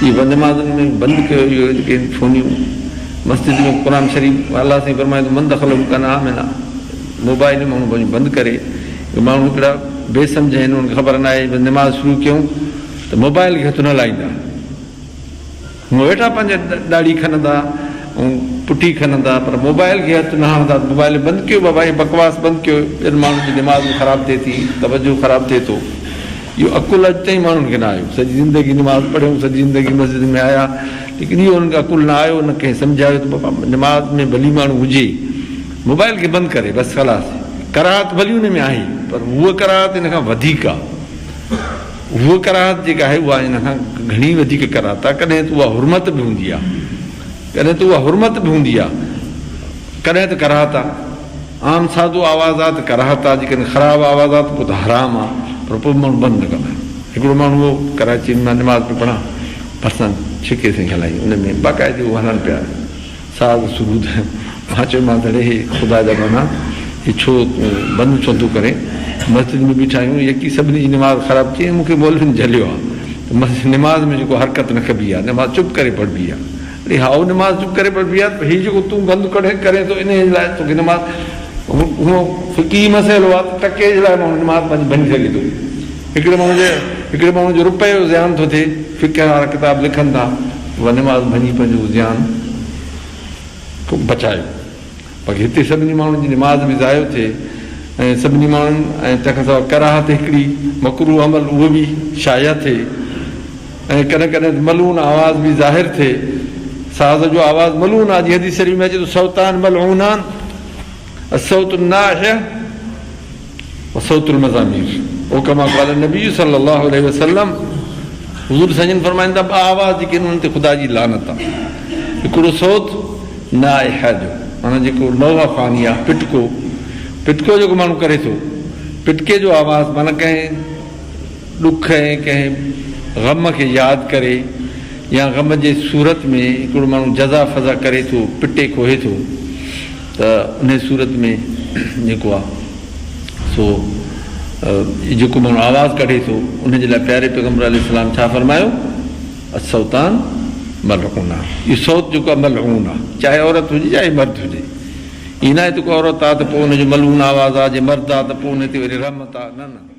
ये नमाज़ुनि में बंदि कयो इहो जेके फ़ोनियूं मस्जिद में क़ुर शरीफ़ अलाह साईं फरमाए थो मन दख़लहु कान आमिना मोबाइल माण्हू पंहिंजो बंदि करे माण्हू हिकिड़ा बेसम्झ आहिनि उनखे ख़बर न आहे नमाज़ शुरू कयूं त मोबाइल खे हथु न लाहींदा हूअं वेठा पंहिंजा ॾाढ़ी खणंदा ऐं पुठी खणंदा पर मोबाइल खे हथु न हणंदा मोबाइल बंदि कयो बाबा इहे बकवास बंदि कयो ॿियनि माण्हुनि जी दिमाग़ में ख़राबु थिए थी तवजो ख़राबु थिए थो इहो अकुलु अॼु ताईं माण्हुनि खे न आयो सॼी ज़िंदगी नमाज़ पढ़ियूं सॼी ज़िंदगी मस्जिद में आया लेकिन इहो हुनखे अकुलु न आयो न कंहिं सम्झायो त बाबा नमाज़ में भली माण्हू हुजे मोबाइल खे बंदि करे बसि ख़लास कराहत भली हुन में आहे पर उहा कराहत हिन खां वधीक आहे उहा कराहत जेका आहे उहा हिन खां घणी वधीक कराहत आहे कॾहिं त उहा हुरमत बि हूंदी आहे कॾहिं त उहा हुरमत बि हूंदी आहे कॾहिं त कराहत आहे आम सादो आवाज़ आहे त कराहत आहे जेकॾहिं ख़राबु आवाज़ आहे त पोइ त हराम आहे पर पोइ माण्हू बंदि न कंदा आहिनि हिकिड़ो माण्हू उहो कराची मां नमाज़ पे पढ़ां भर्सां छिके सां हलाई उन में बाक़ाइदे उहो हलनि पिया साज़ सुरूद मां चयोमांसि अड़े हे ख़ुदा जा माना हे छो बंदि छो थो करे मस्जिद में बीठा आहियूं यकी सभिनी जी नमाज़ ख़राबु थी मूंखे मौलवियुनि झलियो आहे त मस्जिद नमाज़ में जेको हरकत न कबी आहे नमाज़ चुप करे पढ़बी आहे अड़े हा उहो नमाज़ चुप करे पढ़बी आहे त हीउ जेको तूं बंदि करे थो इन लाइ तोखे नमाज़ उहो फ़क़ी मसइलो आहे त टके जे लाइ माण्हू नमाज़ पंहिंजी भञी सघे थो हिकिड़े माण्हू जो रुपए जो ज़्यान थो थिए फ़िक़ह वारा किताब लिखनि था उहा नमाज़ भञी पंहिंजो ज़्यान बचायो बाक़ी हिते सभिनी माण्हुनि जी नमाज़ बि ज़ायो थिए ऐं सभिनी माण्हुनि ऐं तंहिंखां सवाइ कराहत हिकिड़ी मकरू अमल उहो बि शाया थिए ऐं कॾहिं कॾहिं मलून आवाज़ बि ज़ाहिर थिए साज़ जो आवाज़ मलून आहे जीअं हदीस शरीफ़ में अचे थो सौतान मलऊनान असौतुन नाहिया व सौतुल मज़ामीर ओ कमा क़ाल नबी सल्लल्लाहु अलैहि वसल्लम हुज़ूर सजन फरमाईंदा ॿ आवाज़ जेके उन्हनि ते ख़ुदा जी लानत आहे हिकिड़ो सौत नाहिया जो माना जेको नौहा फ़ानी आहे पिटको जेको माण्हू करे थो पिटके जो आवाज़ माना कंहिं ॾुख ऐं कंहिं ग़म खे यादि करे या ग़म जे सूरत में हिकिड़ो माण्हू जज़ा फज़ा करे थो पिटे खोहे थो त उन सूरत में जेको आहे सो जेको माण्हू आवाज़ु कढे थो उनजे लाइ प्यारे पैगम्बर अलैहिस्सलाम छा फरमायो असौतान मलऊन आहे इहो सौत जेको आहे मलऊन आहे चाहे औरत हुजे चाहे मर्द हुजे ईअं न आहे त को औरत आहे त पोइ हुनजो मलून आवाज़ु आहे जे मर्द आहे त पोइ हुन ते वरी रहमत आहे न